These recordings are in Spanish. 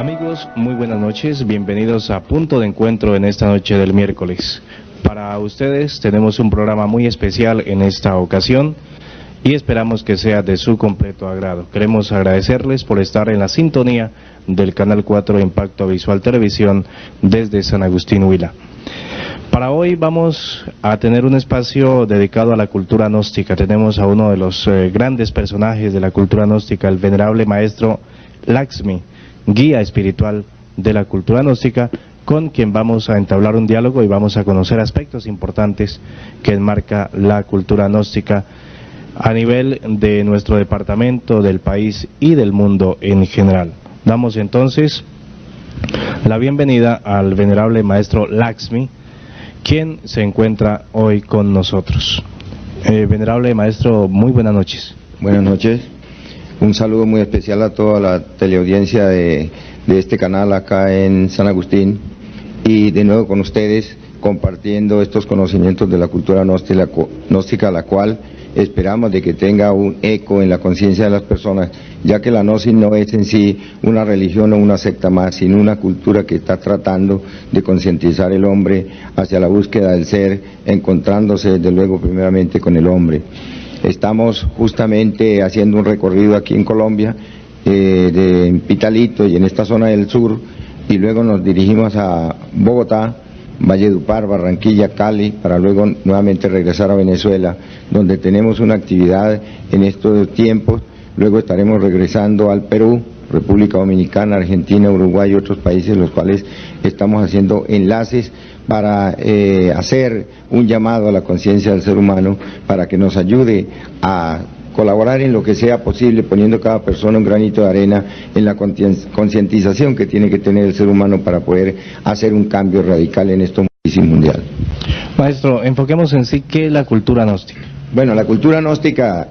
Amigos, muy buenas noches, bienvenidos a Punto de Encuentro en esta noche del miércoles. Para ustedes tenemos un programa muy especial en esta ocasión y esperamos que sea de su completo agrado. Queremos agradecerles por estar en la sintonía del Canal 4 Impacto Visual Televisión desde San Agustín, Huila. Para hoy vamos a tener un espacio dedicado a la cultura gnóstica. Tenemos a uno de los grandes personajes de la cultura gnóstica, el venerable maestro Laxmi, guía espiritual de la cultura gnóstica, con quien vamos a entablar un diálogo y vamos a conocer aspectos importantes que enmarca la cultura gnóstica a nivel de nuestro departamento, del país y del mundo en general. Damos entonces la bienvenida al venerable maestro Laxmi, quien se encuentra hoy con nosotros. Venerable maestro, muy buenas noches. Buenas noches. Un saludo muy especial a toda la teleaudiencia de este canal acá en San Agustín y de nuevo con ustedes compartiendo estos conocimientos de la cultura gnóstica, la cual esperamos de que tenga un eco en la conciencia de las personas, ya que la gnosis no es en sí una religión o una secta más, sino una cultura que está tratando de concientizar el hombre hacia la búsqueda del ser, encontrándose desde luego primeramente con el hombre. Estamos justamente haciendo un recorrido aquí en Colombia, en Pitalito y en esta zona del sur, y luego nos dirigimos a Bogotá, Valledupar, Barranquilla, Cali, para luego nuevamente regresar a Venezuela, donde tenemos una actividad en estos tiempos. Luego estaremos regresando al Perú, República Dominicana, Argentina, Uruguay y otros países, los cuales estamos haciendo enlaces para hacer un llamado a la conciencia del ser humano para que nos ayude a colaborar en lo que sea posible, poniendo cada persona un granito de arena en la concientización que tiene que tener el ser humano para poder hacer un cambio radical en esto mundial. Maestro, enfoquemos en sí qué es la cultura gnóstica. Bueno, la cultura gnóstica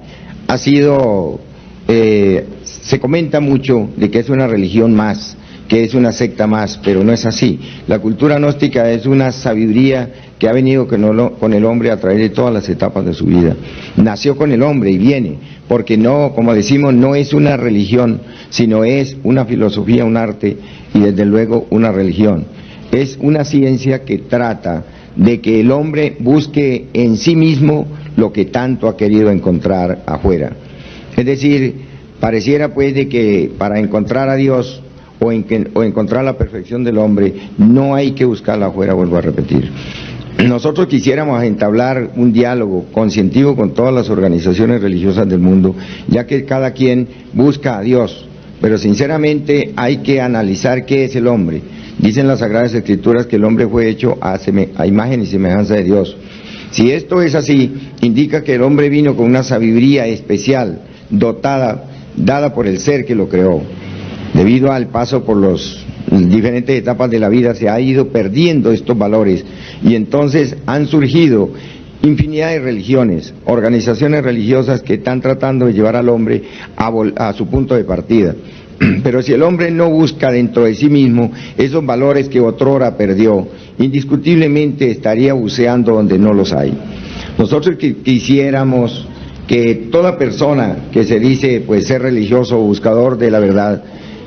ha sido, se comenta mucho de que es una religión más, que es una secta más, pero no es así. La cultura gnóstica es una sabiduría que ha venido con el hombre a través de todas las etapas de su vida. Nació con el hombre y viene, porque no, como decimos, no es una religión, sino es una filosofía, un arte y desde luego una religión. Es una ciencia que trata de que el hombre busque en sí mismo lo que tanto ha querido encontrar afuera. Es decir, pareciera pues de que para encontrar a Dios o encontrar la perfección del hombre, no hay que buscarla afuera, vuelvo a repetir. Nosotros quisiéramos entablar un diálogo conscientivo con todas las organizaciones religiosas del mundo, ya que cada quien busca a Dios, pero sinceramente hay que analizar qué es el hombre. Dicen las Sagradas Escrituras que el hombre fue hecho a imagen y semejanza de Dios. Si esto es así, indica que el hombre vino con una sabiduría especial, dada por el ser que lo creó. Debido al paso por las diferentes etapas de la vida se ha ido perdiendo estos valores y entonces han surgido infinidad de religiones, organizaciones religiosas que están tratando de llevar al hombre a su punto de partida. Pero si el hombre no busca dentro de sí mismo esos valores que otrora perdió, indiscutiblemente estaría buceando donde no los hay. Nosotros quisiéramos que toda persona que se dice pues ser religioso o buscador de la verdad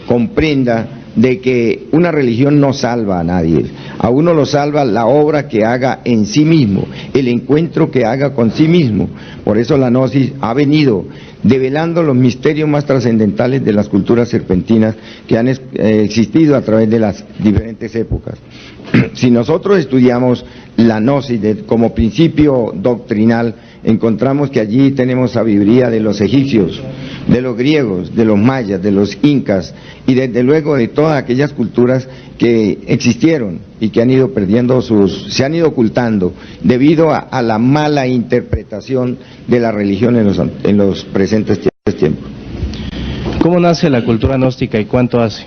comprenda de que una religión no salva a nadie, a uno lo salva la obra que haga en sí mismo, el encuentro que haga con sí mismo. Por eso la gnosis ha venido develando los misterios más trascendentales de las culturas serpentinas que han existido a través de las diferentes épocas. Si nosotros estudiamos la gnosis como principio doctrinal, encontramos que allí tenemos sabiduría de los egipcios, de los griegos, de los mayas, de los incas y desde luego de todas aquellas culturas que existieron y que han ido perdiendo se han ido ocultando debido a la mala interpretación de la religión en los presentes tiempos. ¿Cómo nace la cultura gnóstica y cuánto hace?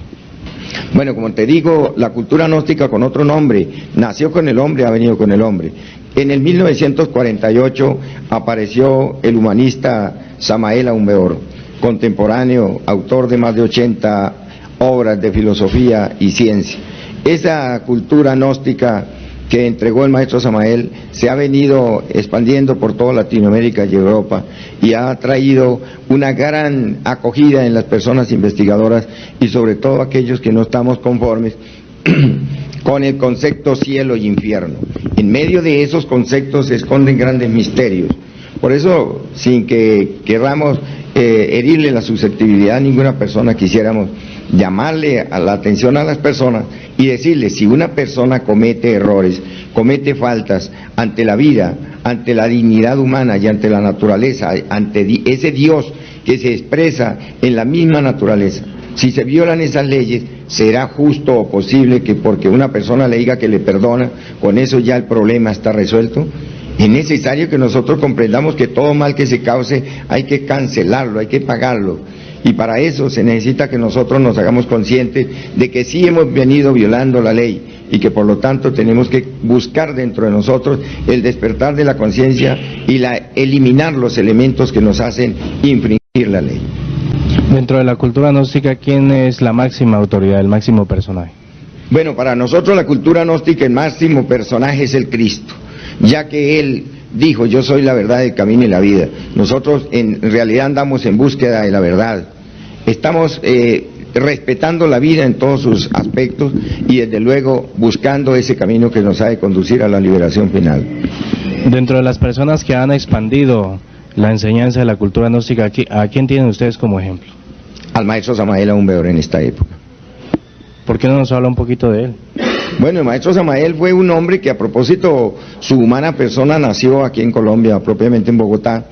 Bueno, como te digo, la cultura gnóstica con otro nombre, nació con el hombre, ha venido con el hombre. En el 1948 apareció el humanista Samael Aun Weor, contemporáneo, autor de más de 80 obras de filosofía y ciencia. Esa cultura gnóstica que entregó el maestro Samael se ha venido expandiendo por toda Latinoamérica y Europa y ha traído una gran acogida en las personas investigadoras y sobre todo aquellos que no estamos conformes con el concepto cielo y infierno. En medio de esos conceptos se esconden grandes misterios. Por eso, sin que queramos herirle la susceptibilidad a ninguna persona, quisiéramos llamarle a la atención a las personas y decirles, si una persona comete errores, comete faltas ante la vida, ante la dignidad humana y ante la naturaleza, ante ese Dios que se expresa en la misma naturaleza, si se violan esas leyes, será justo o posible que porque una persona le diga que le perdona, con eso ya el problema está resuelto. Es necesario que nosotros comprendamos que todo mal que se cause hay que cancelarlo, hay que pagarlo. Y para eso se necesita que nosotros nos hagamos conscientes de que sí hemos venido violando la ley y que por lo tanto tenemos que buscar dentro de nosotros el despertar de la conciencia y eliminar los elementos que nos hacen infringir la ley. Dentro de la cultura gnóstica, ¿quién es la máxima autoridad, el máximo personaje? Bueno, para nosotros la cultura gnóstica el máximo personaje es el Cristo, ya que Él dijo, yo soy la verdad, el camino y la vida. Nosotros en realidad andamos en búsqueda de la verdad. Estamos respetando la vida en todos sus aspectos y desde luego buscando ese camino que nos ha de conducir a la liberación final. Dentro de las personas que han expandido la enseñanza de la cultura gnóstica, ¿a quién tienen ustedes como ejemplo? Al maestro Samael Aún Beor en esta época. ¿Por qué no nos habla un poquito de él? Bueno, el maestro Samael fue un hombre que a propósito, su humana persona nació aquí en Colombia, propiamente en Bogotá.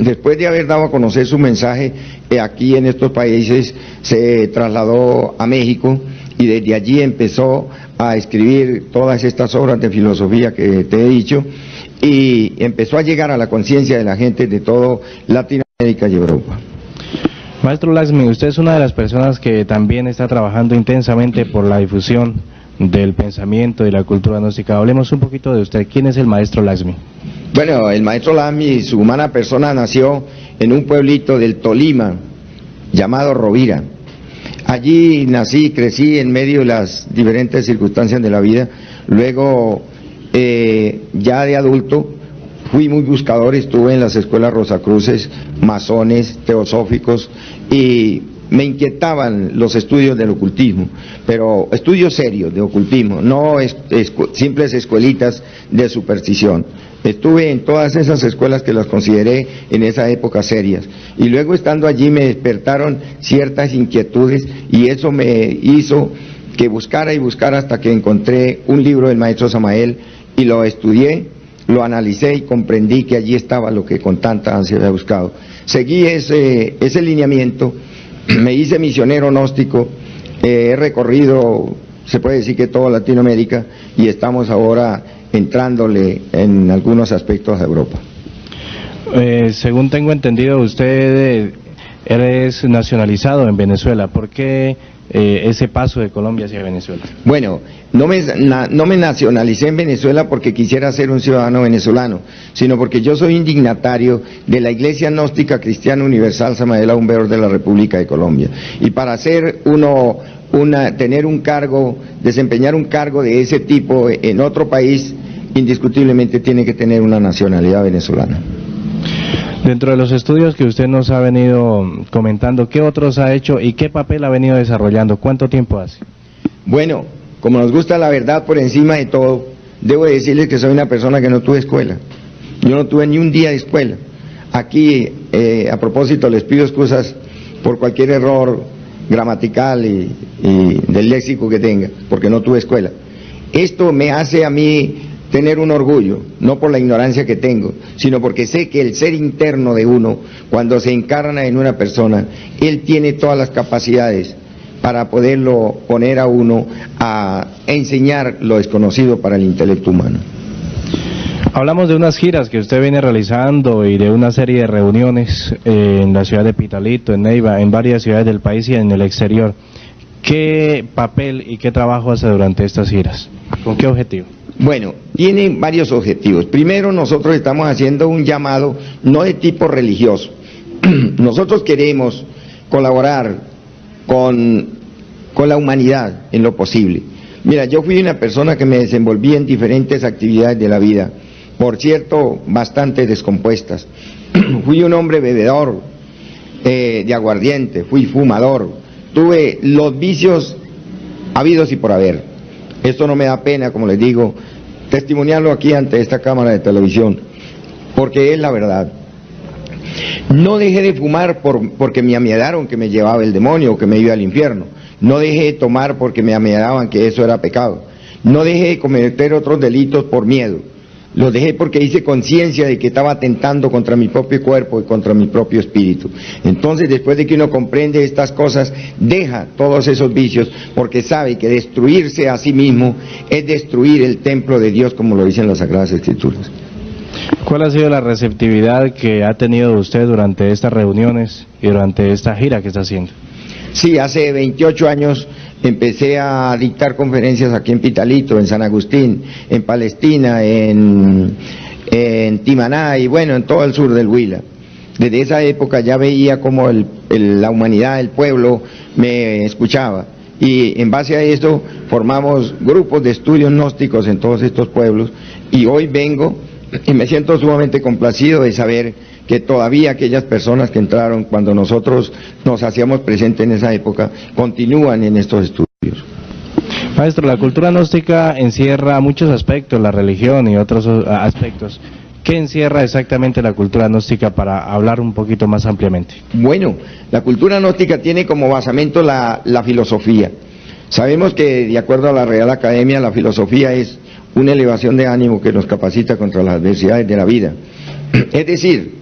Después de haber dado a conocer su mensaje aquí en estos países, se trasladó a México y desde allí empezó a escribir todas estas obras de filosofía que te he dicho y empezó a llegar a la conciencia de la gente de todo Latinoamérica y Europa. Maestro Laxmi, usted es una de las personas que también está trabajando intensamente por la difusión del pensamiento y la cultura gnóstica. Hablemos un poquito de usted. ¿Quién es el maestro Laxmi? Bueno, el maestro Laxmi, su humana persona, nació en un pueblito del Tolima llamado Rovira. Allí nací y crecí en medio de las diferentes circunstancias de la vida. Luego, ya de adulto, fui muy buscador, estuve en las escuelas Rosacruces, masones, teosóficos, y me inquietaban los estudios del ocultismo, pero estudios serios de ocultismo, no simples escuelitas de superstición. Estuve en todas esas escuelas que las consideré en esa época serias, y luego estando allí me despertaron ciertas inquietudes, y eso me hizo que buscara y buscara hasta que encontré un libro del maestro Samael, y lo estudié, lo analicé y comprendí que allí estaba lo que con tanta ansia había buscado. Seguí ese lineamiento, me hice misionero gnóstico, he recorrido, se puede decir que toda Latinoamérica, y estamos ahora entrándole en algunos aspectos a Europa. Según tengo entendido, usted es nacionalizado en Venezuela. ¿Por qué ese paso de Colombia hacia Venezuela? Bueno, no me nacionalicé en Venezuela porque quisiera ser un ciudadano venezolano, sino porque yo soy indignatario de la Iglesia Gnóstica Cristiana Universal Samael Aún Beor de la República de Colombia. Y para ser tener un cargo, desempeñar un cargo de ese tipo en otro país, indiscutiblemente tiene que tener una nacionalidad venezolana. Dentro de los estudios que usted nos ha venido comentando, ¿qué otros ha hecho y qué papel ha venido desarrollando? ¿Cuánto tiempo hace? Bueno, como nos gusta la verdad por encima de todo, debo decirles que soy una persona que no tuve escuela. Yo no tuve ni un día de escuela. Aquí, a propósito, les pido excusas por cualquier error gramatical y del léxico que tenga, porque no tuve escuela. Esto me hace a mí tener un orgullo, no por la ignorancia que tengo, sino porque sé que el ser interno de uno, cuando se encarna en una persona, él tiene todas las capacidades para poderlo poner a uno a enseñar lo desconocido para el intelecto humano. Hablamos de unas giras que usted viene realizando y de una serie de reuniones en la ciudad de Pitalito, en Neiva, en varias ciudades del país y en el exterior. ¿Qué papel y qué trabajo hace durante estas giras? ¿Con qué objetivo? Bueno, tiene varios objetivos. Primero, nosotros estamos haciendo un llamado no de tipo religioso. Nosotros queremos colaborar con la humanidad en lo posible, Mira, yo fui una persona que me desenvolví en diferentes actividades de la vida, por cierto, bastante descompuestas. Fui un hombre bebedor de aguardiente, fui fumador, tuve los vicios habidos y por haber. Esto no me da pena, como les digo, testimoniarlo aquí ante esta cámara de televisión, porque es la verdad. No dejé de fumar porque me amiedaron que me llevaba el demonio o que me iba al infierno. No dejé de tomar porque me amiedaban que eso era pecado. No dejé de cometer otros delitos por miedo. Los dejé porque hice conciencia de que estaba atentando contra mi propio cuerpo y contra mi propio espíritu. Entonces, después de que uno comprende estas cosas, deja todos esos vicios, porque sabe que destruirse a sí mismo es destruir el templo de Dios, como lo dicen las Sagradas Escrituras. ¿Cuál ha sido la receptividad que ha tenido usted durante estas reuniones y durante esta gira que está haciendo? Sí, hace 28 años empecé a dictar conferencias aquí en Pitalito, en San Agustín, en Palestina, en Timaná y bueno, en todo el sur del Huila. Desde esa época ya veía cómo la humanidad, el pueblo, me escuchaba. Y en base a esto formamos grupos de estudios gnósticos en todos estos pueblos y hoy vengo y me siento sumamente complacido de saber que todavía aquellas personas que entraron cuando nosotros nos hacíamos presentes en esa época continúan en estos estudios. Maestro, la cultura gnóstica encierra muchos aspectos, la religión y otros aspectos. ¿Qué encierra exactamente la cultura gnóstica para hablar un poquito más ampliamente? Bueno, la cultura gnóstica tiene como basamento la filosofía. Sabemos que de acuerdo a la Real Academia la filosofía es una elevación de ánimo que nos capacita contra las adversidades de la vida. Es decir,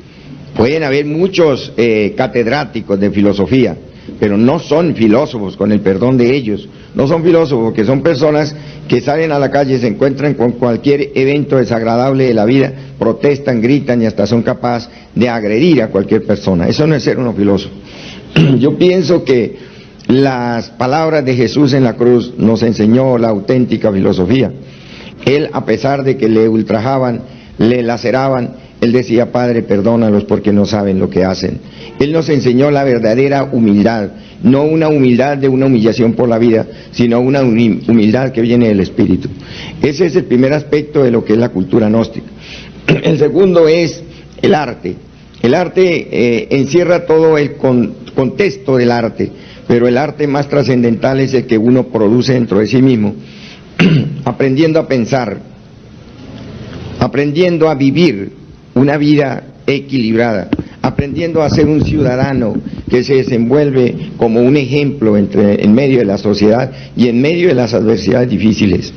pueden haber muchos catedráticos de filosofía, pero no son filósofos, con el perdón de ellos. No son filósofos, que son personas que salen a la calle, se encuentran con cualquier evento desagradable de la vida, protestan, gritan y hasta son capaces de agredir a cualquier persona. Eso no es ser uno filósofo. Yo pienso que las palabras de Jesús en la cruz nos enseñó la auténtica filosofía. Él, a pesar de que le ultrajaban, le laceraban, él decía: Padre, perdónalos porque no saben lo que hacen. Él nos enseñó la verdadera humildad, no una humildad de una humillación por la vida, sino una humildad que viene del Espíritu. Ese es el primer aspecto de lo que es la cultura gnóstica. El segundo es el arte. El arte encierra todo el contexto del arte, pero el arte más trascendental es el que uno produce dentro de sí mismo, aprendiendo a pensar, aprendiendo a vivir una vida equilibrada, aprendiendo a ser un ciudadano que se desenvuelve como un ejemplo en medio de la sociedad y en medio de las adversidades difíciles.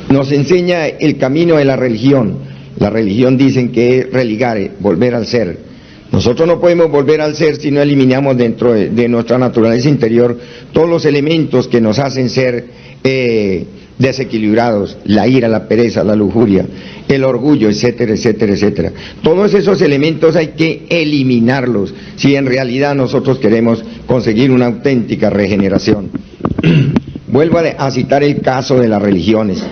Nos enseña el camino de la religión. La religión dicen que es religare, volver al ser. Nosotros no podemos volver al ser si no eliminamos dentro de nuestra naturaleza interior todos los elementos que nos hacen ser desequilibrados: la ira, la pereza, la lujuria, el orgullo, etcétera, etcétera, etcétera. Todos esos elementos hay que eliminarlos si en realidad nosotros queremos conseguir una auténtica regeneración. Vuelvo a citar el caso de las religiones.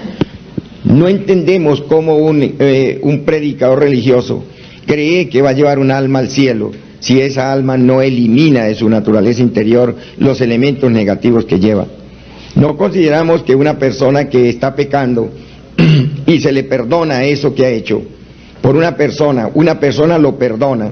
No entendemos cómo un predicador religioso cree que va a llevar un alma al cielo si esa alma no elimina de su naturaleza interior los elementos negativos que lleva. No consideramos que una persona que está pecando y se le perdona eso que ha hecho por una persona lo perdona,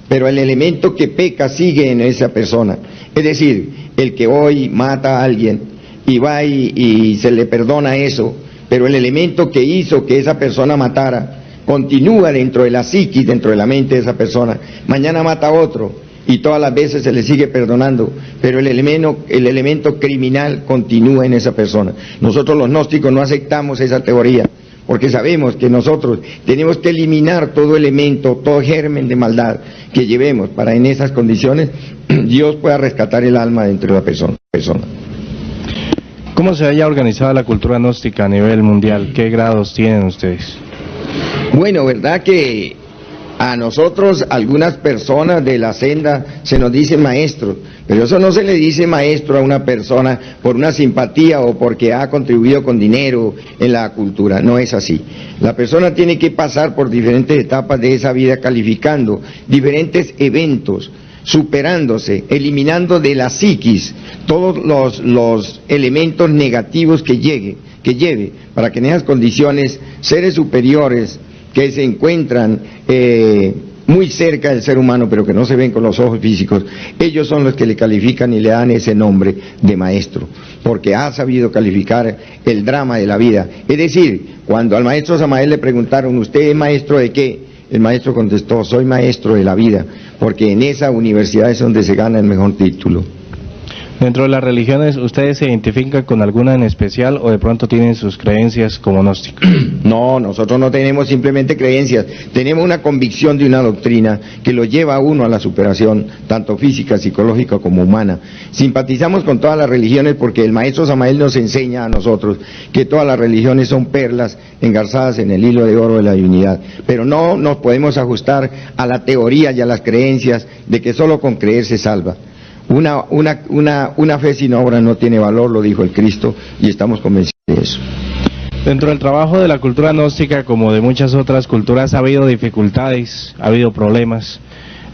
pero el elemento que peca sigue en esa persona. Es decir, el que hoy mata a alguien y va y se le perdona eso, pero el elemento que hizo que esa persona matara continúa dentro de la psiquis, dentro de la mente de esa persona. Mañana mata a otro y todas las veces se le sigue perdonando, pero el elemento criminal continúa en esa persona. Nosotros los gnósticos no aceptamos esa teoría, porque sabemos que nosotros tenemos que eliminar todo elemento, todo germen de maldad que llevemos para en esas condiciones Dios pueda rescatar el alma dentro de la persona. ¿Cómo se haya organizado la cultura gnóstica a nivel mundial? ¿Qué grados tienen ustedes? Bueno, verdad que a nosotros, algunas personas de la senda, se nos dice maestro, pero eso no se le dice maestro a una persona por una simpatía o porque ha contribuido con dinero en la cultura. No es así. La persona tiene que pasar por diferentes etapas de esa vida, calificando diferentes eventos superándose, eliminando de la psiquis todos los elementos negativos que lleve, para que en esas condiciones seres superiores que se encuentran muy cerca del ser humano, pero que no se ven con los ojos físicos, ellos son los que le califican y le dan ese nombre de maestro, porque ha sabido calificar el drama de la vida. Es decir, cuando al maestro Samael le preguntaron, ¿usted es maestro de qué? El maestro contestó, soy maestro de la vida, porque en esa universidad es donde se gana el mejor título. Dentro de las religiones, ¿ustedes se identifican con alguna en especial o de pronto tienen sus creencias como gnósticos? No, nosotros no tenemos simplemente creencias, tenemos una convicción de una doctrina que lo lleva a uno a la superación, tanto física, psicológica como humana. Simpatizamos con todas las religiones porque el maestro Samael nos enseña a nosotros que todas las religiones son perlas engarzadas en el hilo de oro de la divinidad, pero no nos podemos ajustar a la teoría y a las creencias de que solo con creer se salva. Una fe sin obra no tiene valor, lo dijo el Cristo, y estamos convencidos de eso. Dentro del trabajo de la cultura gnóstica, como de muchas otras culturas, ha habido dificultades, ha habido problemas.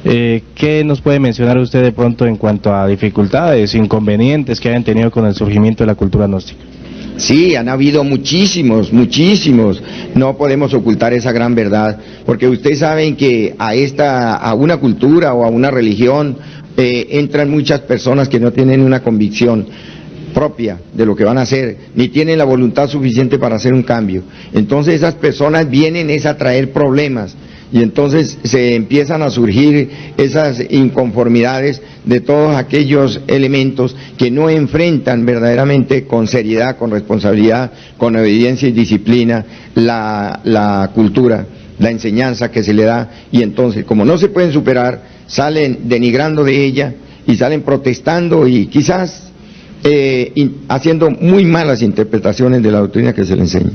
¿Qué nos puede mencionar usted de pronto en cuanto a dificultades, inconvenientes que hayan tenido con el surgimiento de la cultura gnóstica? Sí, han habido muchísimos. No podemos ocultar esa gran verdad, porque ustedes saben que a una cultura o a una religión entran muchas personas que no tienen una convicción propia de lo que van a hacer, ni tienen la voluntad suficiente para hacer un cambio. Entonces esas personas vienen a traer problemas, y entonces se empiezan a surgir esas inconformidades de todos aquellos elementos que no enfrentan verdaderamente con seriedad, con responsabilidad, con obediencia y disciplina la cultura, la enseñanza que se le da, y entonces como no se pueden superar, salen denigrando de ella y salen protestando y quizás haciendo muy malas interpretaciones de la doctrina que se le enseña.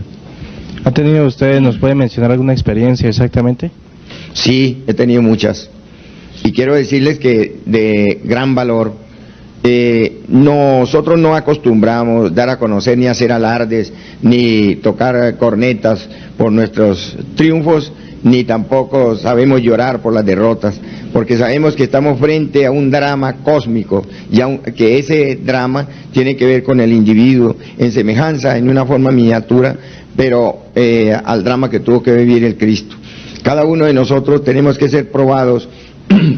¿Ha tenido usted, nos puede mencionar alguna experiencia exactamente? Sí, he tenido muchas, y quiero decirles que de gran valor. Nosotros no acostumbramos dar a conocer ni hacer alardes, ni tocar cornetas por nuestros triunfos, ni tampoco sabemos llorar por las derrotas, porque sabemos que estamos frente a un drama cósmico, que ese drama tiene que ver con el individuo en semejanza, en una forma miniatura, pero al drama que tuvo que vivir el Cristo. Cada uno de nosotros tenemos que ser probados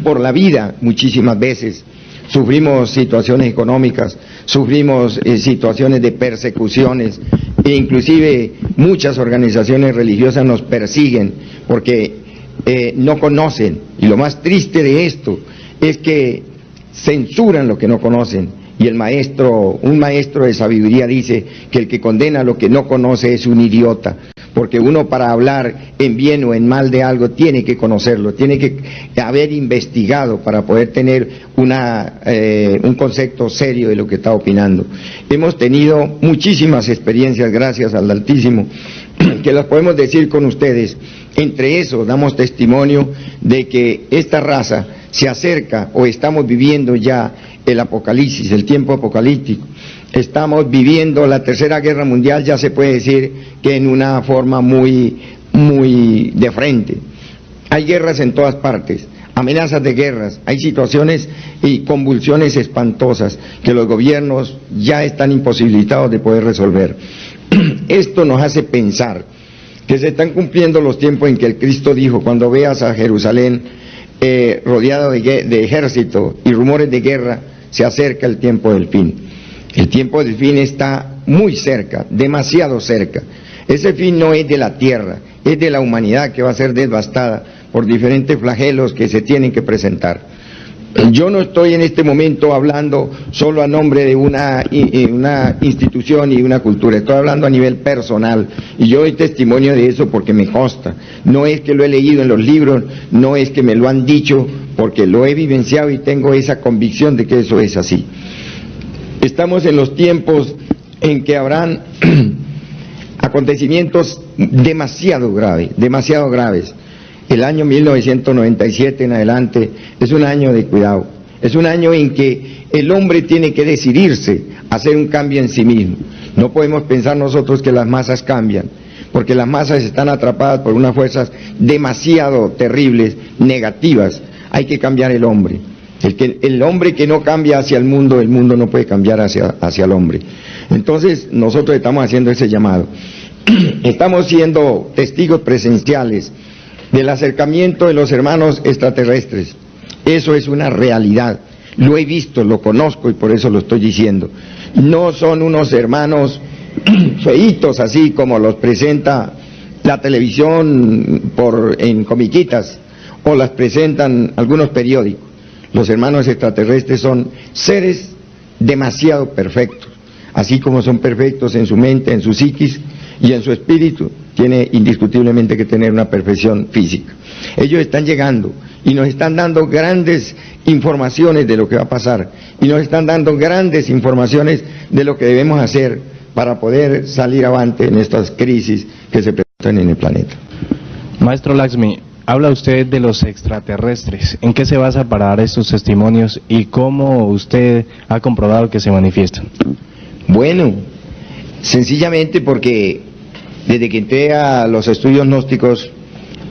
por la vida muchísimas veces. Sufrimos situaciones económicas, sufrimos situaciones de persecuciones, e inclusive muchas organizaciones religiosas nos persiguen porque no conocen, y lo más triste de esto es que censuran lo que no conocen. Y un maestro de sabiduría dice que el que condena lo que no conoce es un idiota, porque uno para hablar en bien o en mal de algo tiene que conocerlo, tiene que haber investigado para poder tener un concepto serio de lo que está opinando. Hemos tenido muchísimas experiencias, gracias al Altísimo, que las podemos decir con ustedes. Entre eso damos testimonio de que esta raza se acerca, o estamos viviendo ya el apocalipsis, el tiempo apocalíptico. Estamos viviendo la Tercera Guerra Mundial, ya se puede decir que en una forma muy de frente. Hay guerras en todas partes, amenazas de guerras, hay situaciones y convulsiones espantosas que los gobiernos ya están imposibilitados de poder resolver. Esto nos hace pensar que se están cumpliendo los tiempos en que el Cristo dijo: cuando veas a Jerusalén rodeado de ejército y rumores de guerra, se acerca el tiempo del fin. El tiempo del fin está muy cerca, demasiado cerca. Ese fin no es de la tierra, es de la humanidad, que va a ser devastada por diferentes flagelos que se tienen que presentar. Yo no estoy en este momento hablando solo a nombre de una institución y una cultura, estoy hablando a nivel personal, y yo doy testimonio de eso porque me consta. No es que lo he leído en los libros, no es que me lo han dicho, porque lo he vivenciado y tengo esa convicción de que eso es así. Estamos en los tiempos en que habrán acontecimientos demasiado graves. El año 1997 en adelante es un año de cuidado, es un año en que el hombre tiene que decidirse a hacer un cambio en sí mismo. No podemos pensar nosotros que las masas cambian, porque las masas están atrapadas por unas fuerzas demasiado terribles, negativas. Hay que cambiar el hombre. El hombre que no cambia hacia el mundo no puede cambiar hacia el hombre. Entonces nosotros estamos haciendo ese llamado. Estamos siendo testigos presenciales del acercamiento de los hermanos extraterrestres. Eso es una realidad. Lo he visto, lo conozco y por eso lo estoy diciendo. No son unos hermanos feitos así como los presenta la televisión en comiquitas o las presentan algunos periódicos. Los hermanos extraterrestres son seres demasiado perfectos, así como son perfectos en su mente, en su psiquis y en su espíritu, tiene indiscutiblemente que tener una perfección física. Ellos están llegando y nos están dando grandes informaciones de lo que va a pasar y nos están dando grandes informaciones de lo que debemos hacer para poder salir avante en estas crisis que se presentan en el planeta. Maestro Laxmi, habla usted de los extraterrestres. ¿En qué se basa para dar estos testimonios y cómo usted ha comprobado que se manifiestan? Bueno, sencillamente porque desde que entré a los estudios gnósticos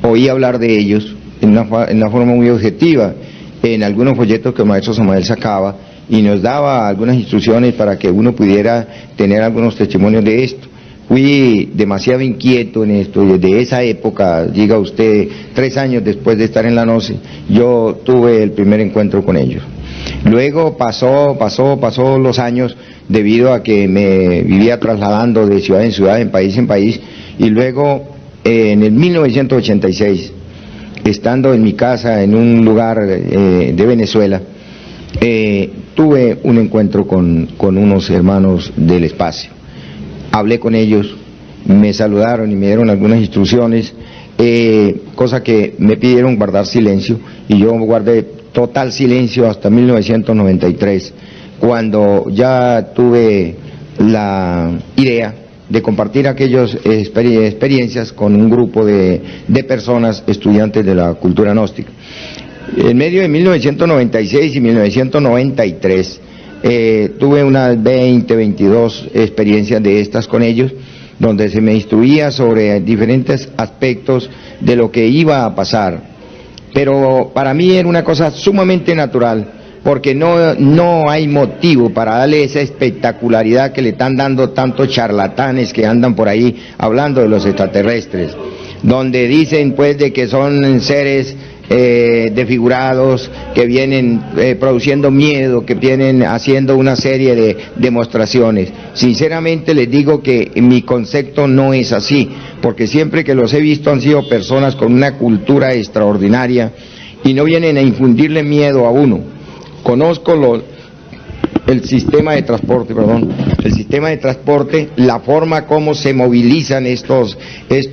oí hablar de ellos en una forma muy objetiva, en algunos folletos que el maestro Samael sacaba y nos daba algunas instrucciones para que uno pudiera tener algunos testimonios de esto. Fui demasiado inquieto en esto y desde esa época, diga usted, 3 años después de estar en la Gnosis, yo tuve el primer encuentro con ellos. Luego pasó los años debido a que me vivía trasladando de ciudad en ciudad, en país, y luego en el 1986, estando en mi casa en un lugar de Venezuela, tuve un encuentro con unos hermanos del espacio. Hablé con ellos, me saludaron y me dieron algunas instrucciones, cosa que me pidieron guardar silencio, y yo guardé total silencio hasta 1993, cuando ya tuve la idea de compartir aquellas experiencias con un grupo de personas, estudiantes de la cultura gnóstica. En medio de 1996 y 1993, tuve unas 22 experiencias de estas con ellos, donde se me instruía sobre diferentes aspectos de lo que iba a pasar. Pero para mí era una cosa sumamente natural, porque no hay motivo para darle esa espectacularidad que le están dando tantos charlatanes que andan por ahí hablando de los extraterrestres, donde dicen pues de que son seres desfigurados, que vienen produciendo miedo, que vienen haciendo una serie de demostraciones. Sinceramente les digo que mi concepto no es así, porque siempre que los he visto han sido personas con una cultura extraordinaria y no vienen a infundirle miedo a uno. Conozco el sistema de transporte, la forma como se movilizan estos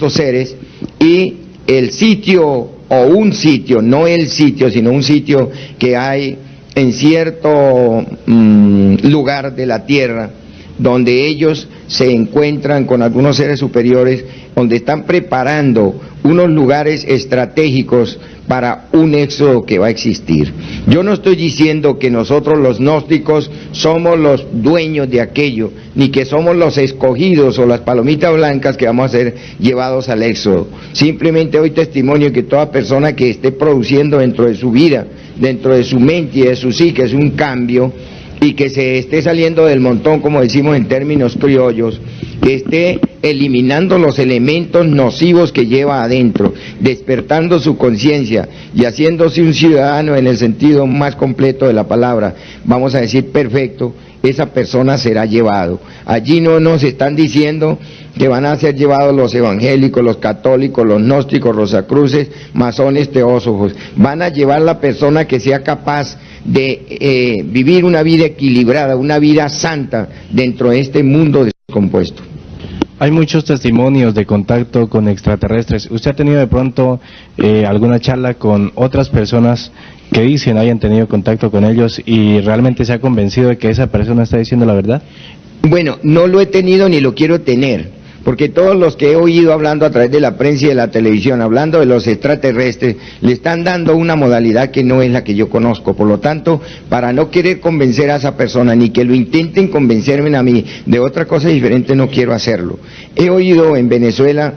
seres y el sitio, o un sitio, no el sitio, sino un sitio que hay en cierto lugar de la Tierra, donde ellos se encuentran con algunos seres superiores, donde están preparando unos lugares estratégicos para un éxodo que va a existir. Yo no estoy diciendo que nosotros los gnósticos somos los dueños de aquello, ni que somos los escogidos o las palomitas blancas que vamos a ser llevados al éxodo. Simplemente doy testimonio que toda persona que esté produciendo dentro de su vida, dentro de su mente y de su psique es un cambio, y que se esté saliendo del montón, como decimos en términos criollos, que esté eliminando los elementos nocivos que lleva adentro, despertando su conciencia y haciéndose un ciudadano en el sentido más completo de la palabra, vamos a decir perfecto, esa persona será llevado. Allí no nos están diciendo que van a ser llevados los evangélicos, los católicos, los gnósticos, rosacruces, masones, teósofos. Van a llevar la persona que sea capaz de vivir una vida equilibrada, una vida santa dentro de este mundo descompuesto. Hay muchos testimonios de contacto con extraterrestres. ¿Usted ha tenido de pronto alguna charla con otras personas que dicen hayan tenido contacto con ellos y realmente se ha convencido de que esa persona está diciendo la verdad? Bueno, no lo he tenido ni lo quiero tener, porque todos los que he oído hablando a través de la prensa y de la televisión, hablando de los extraterrestres, le están dando una modalidad que no es la que yo conozco. Por lo tanto, para no querer convencer a esa persona, ni que lo intenten convencerme a mí de otra cosa diferente, no quiero hacerlo. He oído en Venezuela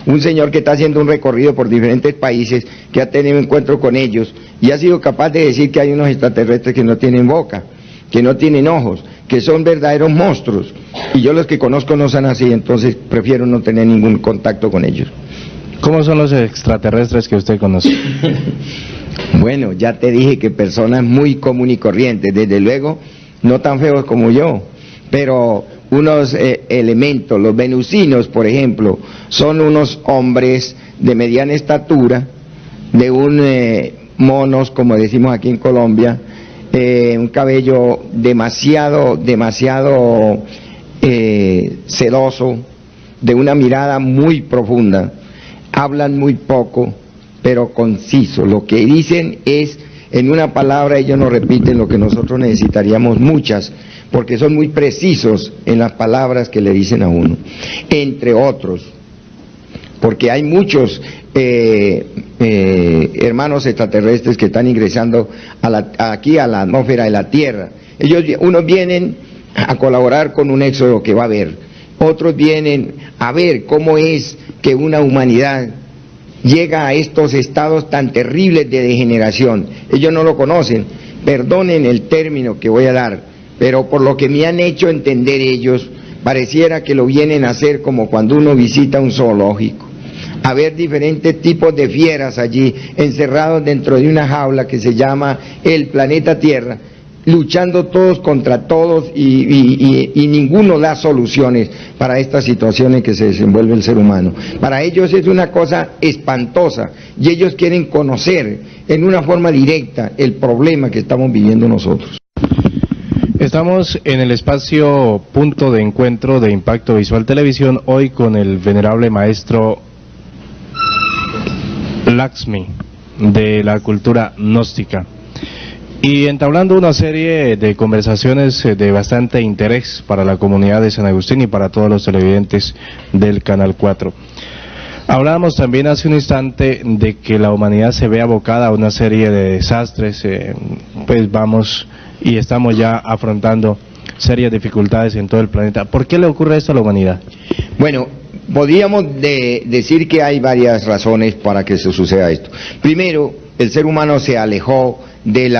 un señor que está haciendo un recorrido por diferentes países, que ha tenido encuentro con ellos y ha sido capaz de decir que hay unos extraterrestres que no tienen boca, que no tienen ojos, que son verdaderos monstruos, y yo los que conozco no son así, entonces prefiero no tener ningún contacto con ellos. ¿Cómo son los extraterrestres que usted conoce? Bueno, ya te dije que personas muy comunes y corrientes, desde luego no tan feos como yo, pero unos elementos, los venusinos, por ejemplo, son unos hombres de mediana estatura, de un monos, como decimos aquí en Colombia, un cabello demasiado sedoso, de una mirada muy profunda, hablan muy poco, pero conciso. Lo que dicen es, en una palabra, ellos nos repiten lo que nosotros necesitaríamos muchas, porque son muy precisos en las palabras que le dicen a uno, entre otros, porque hay muchos hermanos extraterrestres que están ingresando aquí a la atmósfera de la Tierra. Unos vienen a colaborar con un éxodo que va a haber, otros vienen a ver cómo es que una humanidad llega a estos estados tan terribles de degeneración. Ellos no lo conocen, perdonen el término que voy a dar, pero por lo que me han hecho entender ellos, pareciera que lo vienen a hacer como cuando uno visita un zoológico, a ver diferentes tipos de fieras allí, encerrados dentro de una jaula que se llama el planeta Tierra, luchando todos contra todos y ninguno da soluciones para estas situaciones que se desenvuelve el ser humano. Para ellos es una cosa espantosa y ellos quieren conocer en una forma directa el problema que estamos viviendo nosotros. Estamos en el espacio Punto de Encuentro de Impacto Visual Televisión, hoy con el venerable maestro Laxmi de la cultura gnóstica, y entablando una serie de conversaciones de bastante interés para la comunidad de San Agustín y para todos los televidentes del Canal 4. Hablábamos también hace un instante de que la humanidad se ve abocada a una serie de desastres, pues vamos y estamos ya afrontando serias dificultades en todo el planeta. ¿Por qué le ocurre esto a la humanidad? Bueno, podríamos decir que hay varias razones para que se suceda esto. Primero, el ser humano se alejó del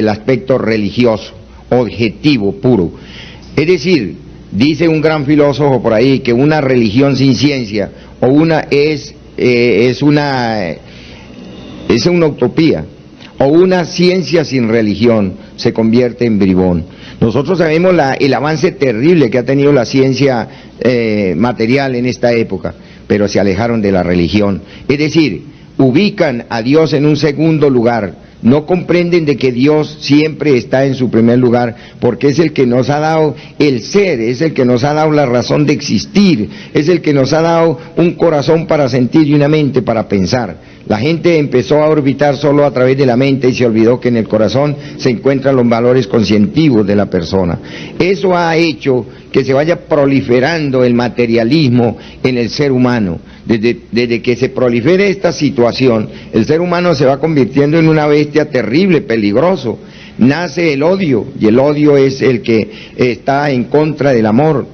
aspecto religioso, objetivo, puro. Es decir, dice un gran filósofo por ahí que una religión sin ciencia es una utopía, o una ciencia sin religión se convierte en bribón. Nosotros sabemos el avance terrible que ha tenido la ciencia material en esta época, pero se alejaron de la religión. Es decir, ubican a Dios en un segundo lugar, no comprenden de que Dios siempre está en su primer lugar, porque es el que nos ha dado el ser, es el que nos ha dado la razón de existir, es el que nos ha dado un corazón para sentir y una mente para pensar. La gente empezó a orbitar solo a través de la mente y se olvidó que en el corazón se encuentran los valores conscientivos de la persona. Eso ha hecho que se vaya proliferando el materialismo en el ser humano. Desde que se prolifere esta situación, el ser humano se va convirtiendo en una bestia terrible, peligroso. Nace el odio, y el odio es el que está en contra del amor.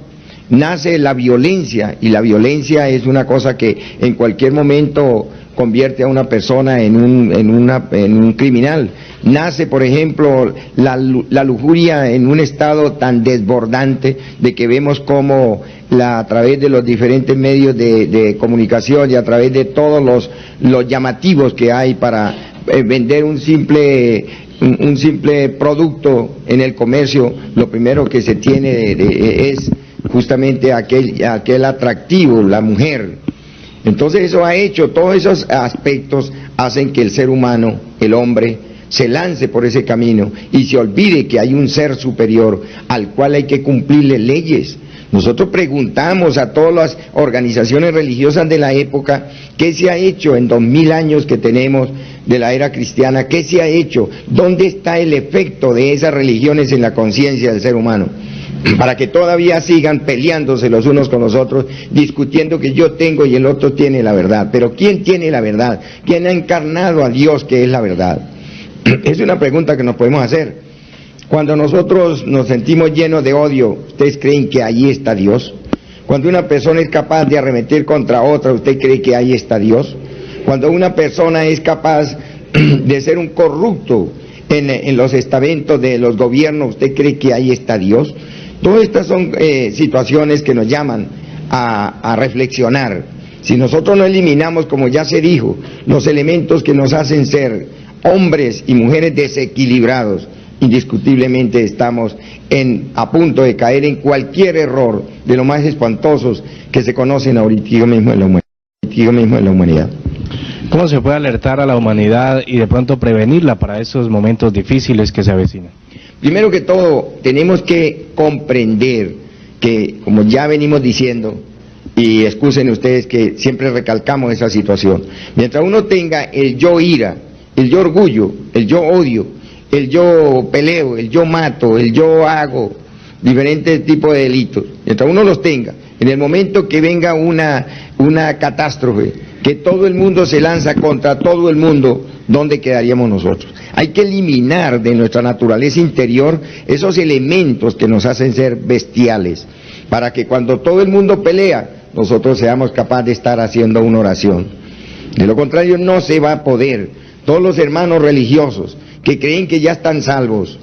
Nace la violencia, y la violencia es una cosa que en cualquier momento convierte a una persona en un criminal. Nace, por ejemplo, la lujuria en un estado tan desbordante de que vemos como a través de los diferentes medios de comunicación y a través de todos los llamativos que hay para vender un simple producto en el comercio, lo primero que se tiene es justamente aquel atractivo, la mujer. Entonces eso ha hecho, todos esos aspectos hacen que el ser humano, el hombre, se lance por ese camino y se olvide que hay un ser superior al cual hay que cumplirle leyes. Nosotros preguntamos a todas las organizaciones religiosas de la época, ¿qué se ha hecho en 2000 años que tenemos de la era cristiana? ¿Qué se ha hecho? ¿Dónde está el efecto de esas religiones en la conciencia del ser humano? Para que todavía sigan peleándose los unos con los otros, discutiendo que yo tengo y el otro tiene la verdad. Pero ¿quién tiene la verdad? ¿Quién ha encarnado a Dios que es la verdad? Es una pregunta que nos podemos hacer. Cuando nosotros nos sentimos llenos de odio, ¿ustedes creen que allí está Dios? Cuando una persona es capaz de arremeter contra otra, ¿usted cree que ahí está Dios? Cuando una persona es capaz de ser un corrupto en los estamentos de los gobiernos, ¿usted cree que ahí está Dios? Todas estas son situaciones que nos llaman a reflexionar. Si nosotros no eliminamos, como ya se dijo, los elementos que nos hacen ser hombres y mujeres desequilibrados, indiscutiblemente estamos a punto de caer en cualquier error de los más espantosos que se conocen ahorita mismo en la humanidad. ¿Cómo se puede alertar a la humanidad y de pronto prevenirla para esos momentos difíciles que se avecinan? Primero que todo, tenemos que comprender que, como ya venimos diciendo, y excusen ustedes que siempre recalcamos esa situación, mientras uno tenga el yo ira, el yo orgullo, el yo odio, el yo peleo, el yo mato, el yo hago diferentes tipos de delitos, mientras uno los tenga, en el momento que venga una catástrofe, que todo el mundo se lanza contra todo el mundo, ¿dónde quedaríamos nosotros? Hay que eliminar de nuestra naturaleza interior esos elementos que nos hacen ser bestiales, para que cuando todo el mundo pelea, nosotros seamos capaces de estar haciendo una oración. De lo contrario no se va a poder. Todos los hermanos religiosos que creen que ya están salvos,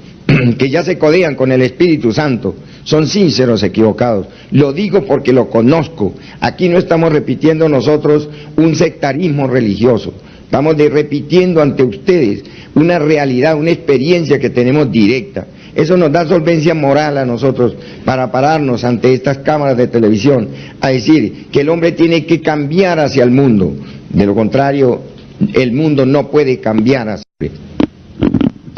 que ya se codean con el Espíritu Santo, son sinceros equivocados. Lo digo porque lo conozco. Aquí no estamos repitiendo nosotros un sectarismo religioso. Estamos repitiendo ante ustedes una realidad, una experiencia que tenemos directa. Eso nos da solvencia moral a nosotros para pararnos ante estas cámaras de televisión a decir que el hombre tiene que cambiar hacia el mundo. De lo contrario, el mundo no puede cambiar hacia el mundo.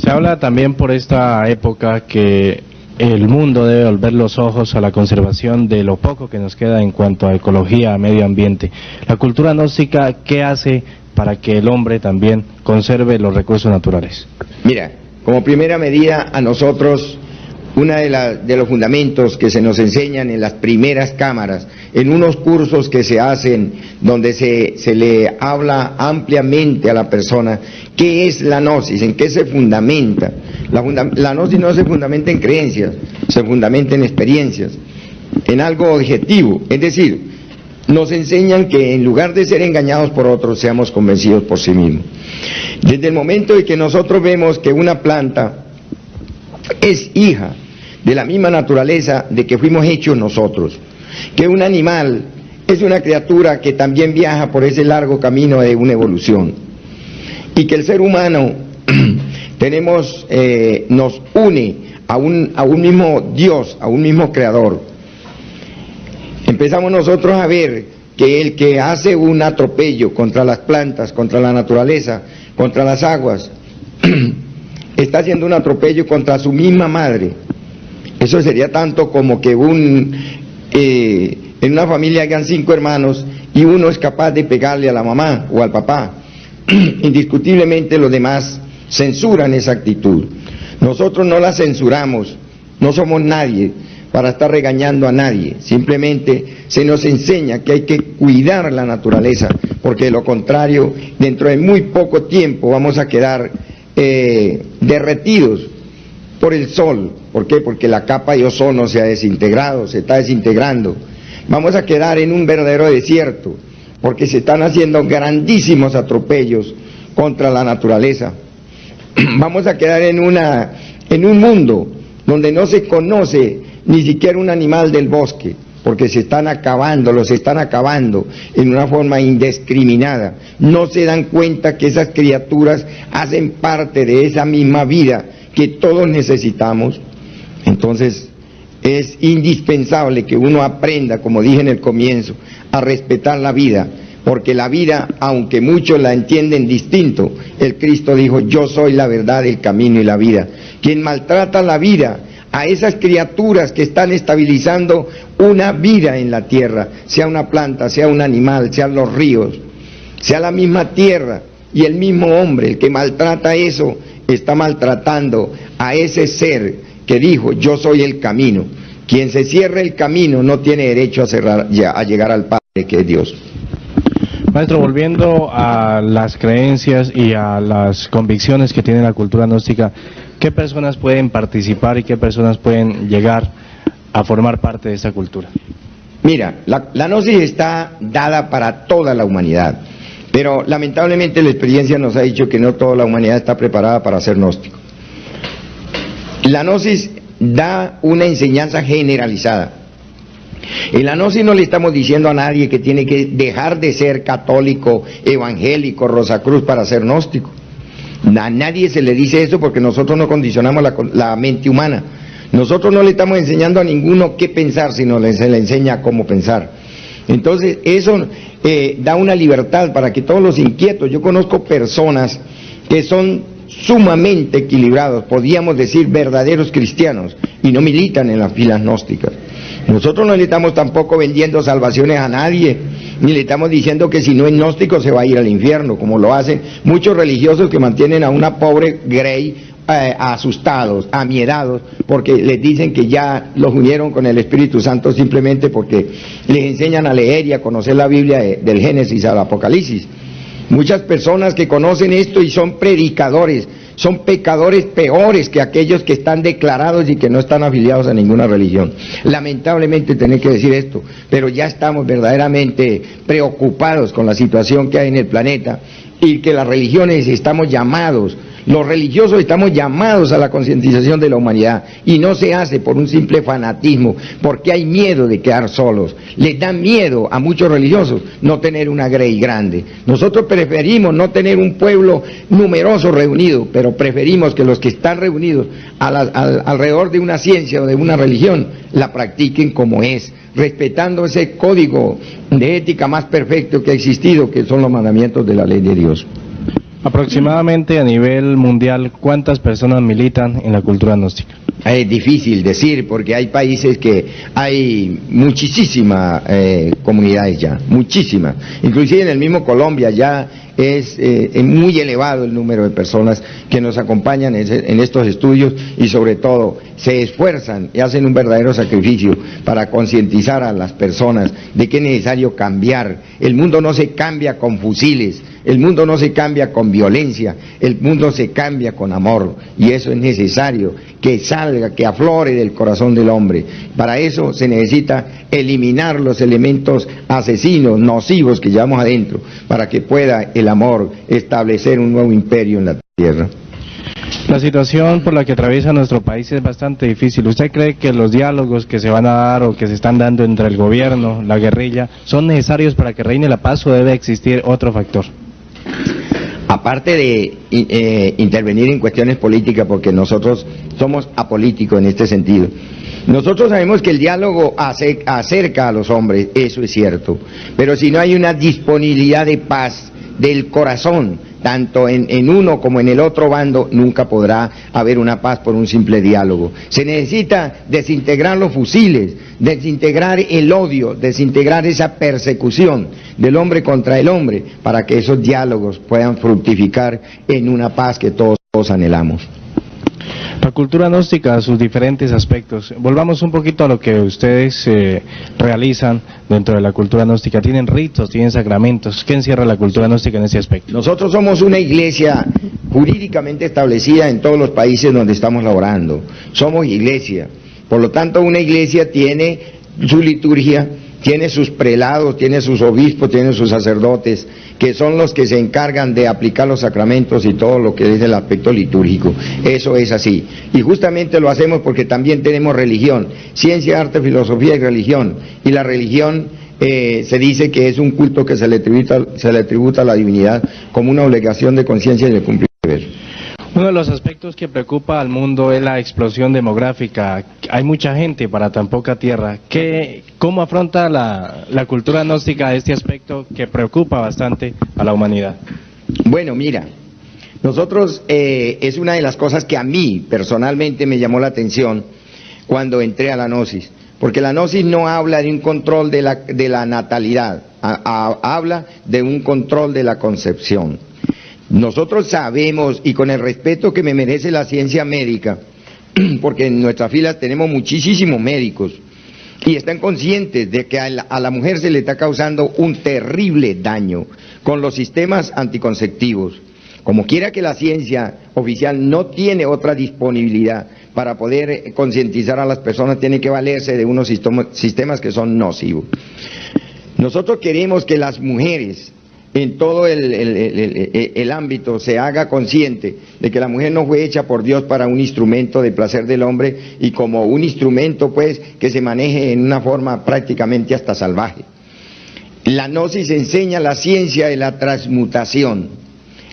Se habla también por esta época que el mundo debe volver los ojos a la conservación de lo poco que nos queda en cuanto a ecología, a medio ambiente. La cultura gnóstica, ¿qué hace para que el hombre también conserve los recursos naturales? Mira, como primera medida a nosotros, uno de los fundamentos que se nos enseñan en las primeras cámaras, en unos cursos que se hacen donde se le habla ampliamente a la persona, ¿qué es la gnosis? ¿En qué se fundamenta? La gnosis no se fundamenta en creencias, se fundamenta en experiencias, en algo objetivo, es decir, nos enseñan que en lugar de ser engañados por otros, seamos convencidos por sí mismos. Desde el momento en que nosotros vemos que una planta es hija de la misma naturaleza de que fuimos hechos nosotros, que un animal es una criatura que también viaja por ese largo camino de una evolución, y que el ser humano nos une a un mismo Dios, a un mismo Creador. Empezamos nosotros a ver que el que hace un atropello contra las plantas, contra la naturaleza, contra las aguas, está haciendo un atropello contra su misma madre. Eso sería tanto como que en una familia hayan 5 hermanos y uno es capaz de pegarle a la mamá o al papá. Indiscutiblemente los demás censuran esa actitud. Nosotros no la censuramos, no somos nadie para estar regañando a nadie, simplemente se nos enseña que hay que cuidar la naturaleza, porque de lo contrario, dentro de muy poco tiempo vamos a quedar derretidos por el sol. ¿Por qué? Porque la capa de ozono se ha desintegrado, se está desintegrando. Vamos a quedar en un verdadero desierto, porque se están haciendo grandísimos atropellos contra la naturaleza. Vamos a quedar en un mundo donde no se conoce ni siquiera un animal del bosque, porque los están acabando en una forma indiscriminada. No se dan cuenta que esas criaturas hacen parte de esa misma vida que todos necesitamos. Entonces es indispensable que uno aprenda, como dije en el comienzo, a respetar la vida, porque la vida, aunque muchos la entienden distinto, el Cristo dijo: yo soy la verdad, el camino y la vida. Quien maltrata la vida, a esas criaturas que están estabilizando una vida en la tierra, sea una planta, sea un animal, sean los ríos, sea la misma tierra y el mismo hombre, el que maltrata eso, está maltratando a ese ser que dijo: yo soy el camino. Quien se cierre el camino no tiene derecho a llegar al Padre, que es Dios. Maestro, volviendo a las creencias y a las convicciones que tiene la cultura gnóstica, ¿qué personas pueden participar y qué personas pueden llegar a formar parte de esta cultura? Mira, la gnosis está dada para toda la humanidad, pero lamentablemente la experiencia nos ha dicho que no toda la humanidad está preparada para ser gnóstico. La gnosis da una enseñanza generalizada. En la gnosis no le estamos diciendo a nadie que tiene que dejar de ser católico, evangélico, Rosacruz para ser gnóstico. A nadie se le dice eso porque nosotros no condicionamos la mente humana. Nosotros no le estamos enseñando a ninguno qué pensar, sino se le enseña cómo pensar. Entonces eso da una libertad para que todos los inquietos, yo conozco personas que son sumamente equilibrados, podríamos decir verdaderos cristianos, y no militan en las filas gnósticas. Nosotros no le estamos tampoco vendiendo salvaciones a nadie, ni le estamos diciendo que si no es gnóstico se va a ir al infierno, como lo hacen muchos religiosos que mantienen a una pobre Grey asustados, amiedados, porque les dicen que ya los unieron con el Espíritu Santo simplemente porque les enseñan a leer y a conocer la Biblia del Génesis al Apocalipsis. Muchas personas que conocen esto y son predicadores, son pecadores peores que aquellos que están declarados y que no están afiliados a ninguna religión. Lamentablemente tener que decir esto, pero ya estamos verdaderamente preocupados con la situación que hay en el planeta y que las religiones estamos llamados, los religiosos estamos llamados a la concientización de la humanidad y no se hace por un simple fanatismo, porque hay miedo de quedar solos. Les da miedo a muchos religiosos no tener una grey grande. Nosotros preferimos no tener un pueblo numeroso reunido, pero preferimos que los que están reunidos alrededor de una ciencia o de una religión la practiquen como es, respetando ese código de ética más perfecto que ha existido, que son los mandamientos de la ley de Dios. Aproximadamente a nivel mundial, ¿cuántas personas militan en la cultura gnóstica? Es difícil decir porque hay países que hay muchísimas comunidades ya, muchísimas. Inclusive en el mismo Colombia ya es muy elevado el número de personas que nos acompañan en estos estudios y sobre todo se esfuerzan y hacen un verdadero sacrificio para concientizar a las personas de que es necesario cambiar. El mundo no se cambia con fusiles, el mundo no se cambia con violencia, el mundo se cambia con amor y eso es necesario que salga, que aflore del corazón del hombre. Para eso se necesita eliminar los elementos asesinos, nocivos que llevamos adentro, para que pueda el amor establecer un nuevo imperio en la tierra. La situación por la que atraviesa nuestro país es bastante difícil. ¿Usted cree que los diálogos que se van a dar o que se están dando entre el gobierno, la guerrilla, son necesarios para que reine la paz o debe existir otro factor? Aparte de intervenir en cuestiones políticas, porque nosotros somos apolíticos en este sentido, nosotros sabemos que el diálogo acerca a los hombres, eso es cierto, pero si no hay una disponibilidad de paz del corazón, tanto en uno como en el otro bando, nunca podrá haber una paz por un simple diálogo. Se necesita desintegrar los fusiles, desintegrar el odio, desintegrar esa persecución del hombre contra el hombre, para que esos diálogos puedan fructificar en una paz que todos anhelamos. La cultura gnóstica, sus diferentes aspectos. Volvamos un poquito a lo que ustedes realizan dentro de la cultura gnóstica. Tienen ritos, tienen sacramentos. ¿Qué encierra la cultura gnóstica en ese aspecto? Nosotros somos una iglesia jurídicamente establecida en todos los países donde estamos laborando. Somos iglesia. Por lo tanto, una iglesia tiene su liturgia, tiene sus prelados, tiene sus obispos, tiene sus sacerdotes, que son los que se encargan de aplicar los sacramentos y todo lo que es el aspecto litúrgico. Eso es así. Y justamente lo hacemos porque también tenemos religión, ciencia, arte, filosofía y religión. Y la religión se dice que es un culto que se le tributa a la divinidad como una obligación de conciencia y de cumplir deber. Uno de los aspectos que preocupa al mundo es la explosión demográfica. Hay mucha gente para tan poca tierra. ¿Cómo afronta la cultura gnóstica este aspecto que preocupa bastante a la humanidad? Bueno, mira, nosotros es una de las cosas que a mí personalmente me llamó la atención cuando entré a la gnosis, porque la gnosis no habla de un control de la natalidad, habla de un control de la concepción. Nosotros sabemos, y con el respeto que me merece la ciencia médica, porque en nuestras filas tenemos muchísimos médicos, y están conscientes de que a la mujer se le está causando un terrible daño con los sistemas anticonceptivos. Como quiera que la ciencia oficial no tiene otra disponibilidad para poder concientizar a las personas, tiene que valerse de unos sistemas que son nocivos. Nosotros queremos que las mujeres, en todo el ámbito, se haga consciente de que la mujer no fue hecha por Dios para un instrumento de placer del hombre, y como un instrumento pues que se maneje en una forma prácticamente hasta salvaje. La gnosis enseña la ciencia de la transmutación,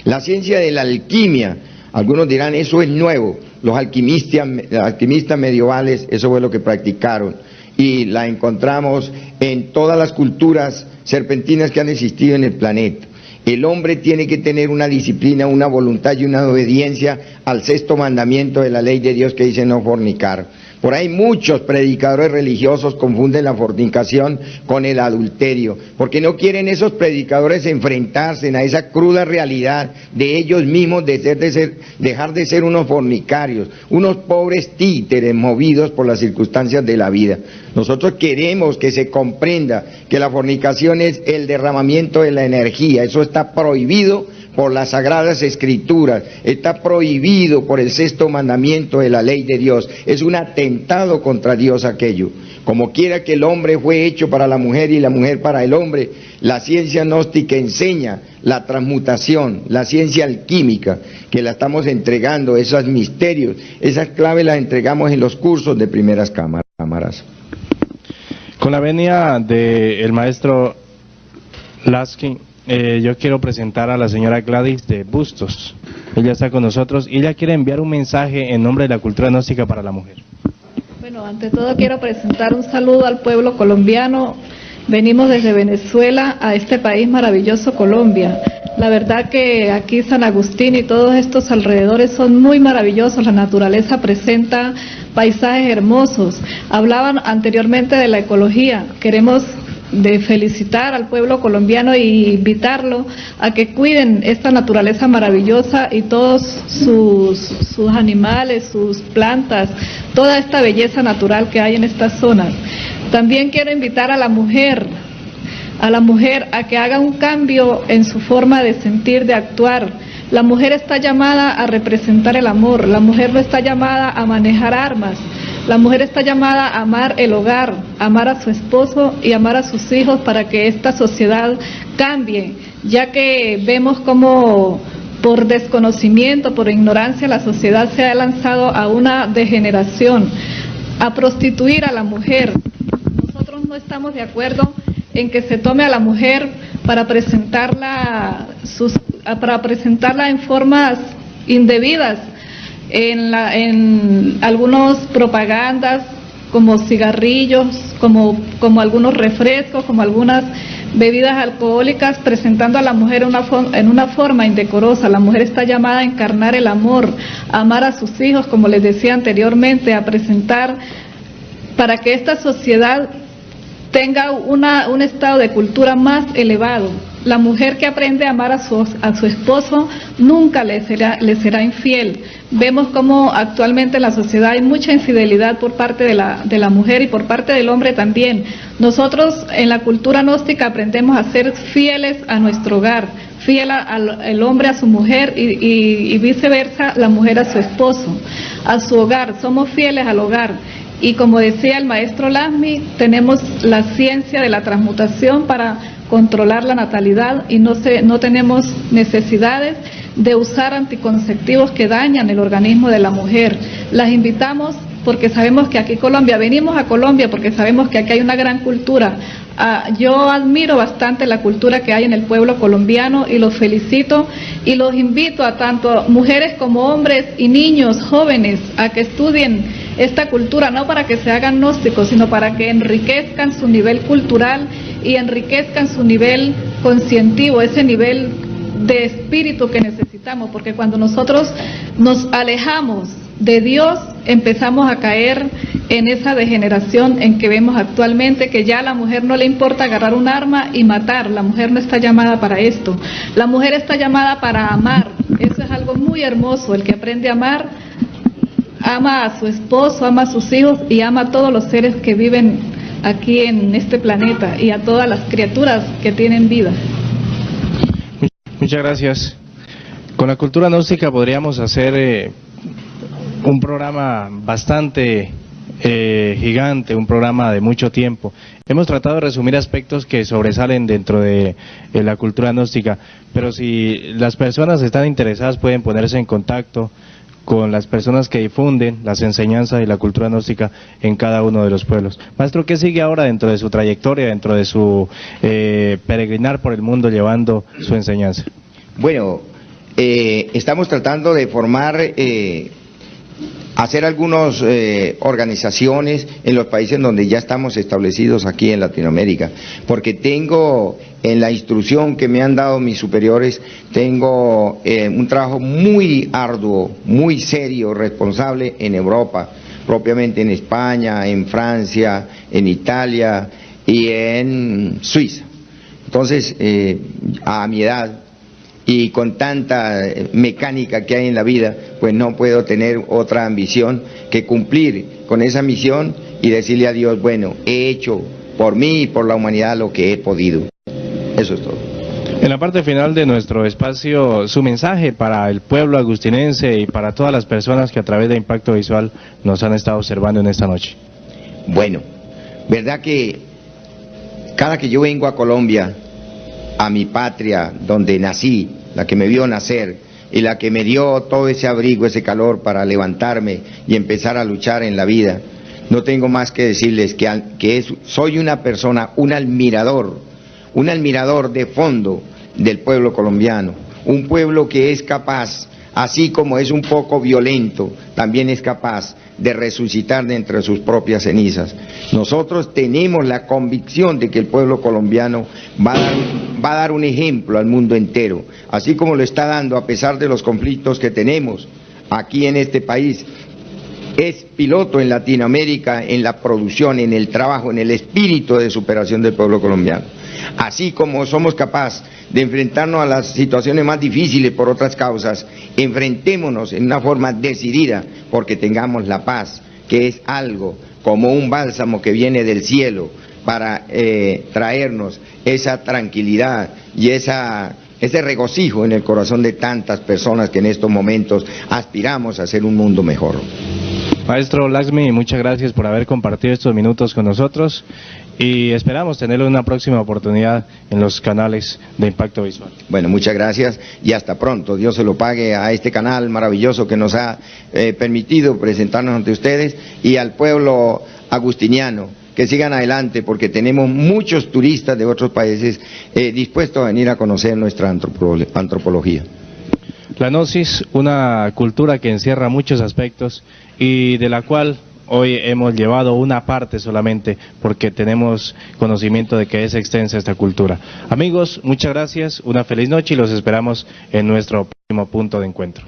la ciencia de la alquimia. Algunos dirán, eso es nuevo. Los alquimistas medievales, eso fue lo que practicaron, y la encontramos en todas las culturas serpentinas que han existido en el planeta. El hombre tiene que tener una disciplina, una voluntad y una obediencia al sexto mandamiento de la ley de Dios, que dice no fornicar. Por ahí muchos predicadores religiosos confunden la fornicación con el adulterio, porque no quieren esos predicadores enfrentarse a esa cruda realidad de ellos mismos, dejar de ser unos fornicarios, unos pobres títeres movidos por las circunstancias de la vida. Nosotros queremos que se comprenda que la fornicación es el derramamiento de la energía, eso está prohibido por las Sagradas Escrituras, está prohibido por el sexto mandamiento de la ley de Dios, es un atentado contra Dios aquello. Como quiera que el hombre fue hecho para la mujer y la mujer para el hombre, la ciencia gnóstica enseña la transmutación, la ciencia alquímica, que la estamos entregando, esos misterios, esas claves las entregamos en los cursos de primeras cámaras. Con la venia del maestro Lasky, yo quiero presentar a la señora Gladys de Bustos. Ella está con nosotros y ella quiere enviar un mensaje en nombre de la cultura gnóstica para la mujer. Bueno, ante todo quiero presentar un saludo al pueblo colombiano. Venimos desde Venezuela a este país maravilloso, Colombia. La verdad que aquí San Agustín y todos estos alrededores son muy maravillosos. La naturaleza presenta paisajes hermosos. Hablaban anteriormente de la ecología. Queremos felicitar al pueblo colombiano e invitarlo a que cuiden esta naturaleza maravillosa y todos sus animales, sus plantas, toda esta belleza natural que hay en estas zonas. También quiero invitar a la mujer a que haga un cambio en su forma de sentir, de actuar. La mujer está llamada a representar el amor, la mujer no está llamada a manejar armas. La mujer está llamada a amar el hogar, amar a su esposo y amar a sus hijos para que esta sociedad cambie, ya que vemos como por desconocimiento, por ignorancia, la sociedad se ha lanzado a una degeneración, a prostituir a la mujer. Nosotros no estamos de acuerdo en que se tome a la mujer para presentarla en formas indebidas, en algunos propagandas como cigarrillos, como algunos refrescos, como algunas bebidas alcohólicas, presentando a la mujer en una forma indecorosa. La mujer está llamada a encarnar el amor, a amar a sus hijos, como les decía anteriormente, a presentar para que esta sociedad tenga un estado de cultura más elevado. La mujer que aprende a amar a su esposo nunca le será infiel. Vemos como actualmente en la sociedad hay mucha infidelidad por parte de la mujer y por parte del hombre también. Nosotros en la cultura gnóstica aprendemos a ser fieles a nuestro hogar, fiel al hombre a su mujer y viceversa, la mujer a su esposo, a su hogar. Somos fieles al hogar. Y como decía el maestro Lasmi, tenemos la ciencia de la transmutación para controlar la natalidad y no tenemos necesidades de usar anticonceptivos que dañan el organismo de la mujer. Las invitamos porque sabemos que aquí venimos a Colombia porque sabemos que aquí hay una gran cultura. Yo admiro bastante la cultura que hay en el pueblo colombiano y los felicito y los invito a tanto mujeres como hombres y niños jóvenes a que estudien esta cultura, no para que se hagan gnósticos, sino para que enriquezcan su nivel cultural y enriquezcan su nivel conscientivo, ese nivel de espíritu que necesitamos, porque cuando nosotros nos alejamos de Dios, empezamos a caer en esa degeneración en que vemos actualmente, que ya a la mujer no le importa agarrar un arma y matar. La mujer no está llamada para esto, la mujer está llamada para amar. Eso es algo muy hermoso. El que aprende a amar, ama a su esposo, ama a sus hijos y ama a todos los seres que viven aquí en este planeta y a todas las criaturas que tienen vida. Muchas gracias. Con la cultura gnóstica podríamos hacer un programa bastante gigante, un programa de mucho tiempo. Hemos tratado de resumir aspectos que sobresalen dentro de la cultura gnóstica, pero si las personas están interesadas pueden ponerse en contacto con las personas que difunden las enseñanzas y la cultura gnóstica en cada uno de los pueblos. Maestro, ¿qué sigue ahora dentro de su trayectoria, dentro de su peregrinar por el mundo llevando su enseñanza? Bueno, estamos tratando de formar, hacer algunas organizaciones en los países donde ya estamos establecidos aquí en Latinoamérica, porque tengo en la instrucción que me han dado mis superiores, tengo un trabajo muy arduo, muy serio, responsable en Europa, propiamente en España, en Francia, en Italia y en Suiza. Entonces, a mi edad y con tanta mecánica que hay en la vida, pues no puedo tener otra ambición que cumplir con esa misión y decirle a Dios, bueno, he hecho por mí y por la humanidad lo que he podido. Eso es todo. En la parte final de nuestro espacio, su mensaje para el pueblo agustinense y para todas las personas que a través de Impacto Visual nos han estado observando en esta noche. Bueno, verdad que cada que yo vengo a Colombia, a mi patria, donde nací, la que me vio nacer y la que me dio todo ese abrigo, ese calor para levantarme y empezar a luchar en la vida, no tengo más que decirles que soy una persona, un admirador de fondo del pueblo colombiano, un pueblo que es capaz, así como es un poco violento, también es capaz de resucitar de entre sus propias cenizas. Nosotros tenemos la convicción de que el pueblo colombiano va a dar un ejemplo al mundo entero, así como lo está dando a pesar de los conflictos que tenemos aquí en este país. Es piloto en Latinoamérica en la producción, en el trabajo, en el espíritu de superación del pueblo colombiano. Así como somos capaces de enfrentarnos a las situaciones más difíciles por otras causas, enfrentémonos en una forma decidida porque tengamos la paz, que es algo como un bálsamo que viene del cielo para traernos esa tranquilidad y ese regocijo en el corazón de tantas personas que en estos momentos aspiramos a hacer un mundo mejor. Maestro Laxmi, muchas gracias por haber compartido estos minutos con nosotros y esperamos tenerlo en una próxima oportunidad en los canales de Impacto Visual. Bueno, muchas gracias y hasta pronto. Dios se lo pague a este canal maravilloso que nos ha permitido presentarnos ante ustedes y al pueblo agustiniano. Que sigan adelante porque tenemos muchos turistas de otros países dispuestos a venir a conocer nuestra antropología. La Gnosis, una cultura que encierra muchos aspectos y de la cual hoy hemos llevado una parte solamente porque tenemos conocimiento de que es extensa esta cultura. Amigos, muchas gracias, una feliz noche y los esperamos en nuestro próximo punto de encuentro.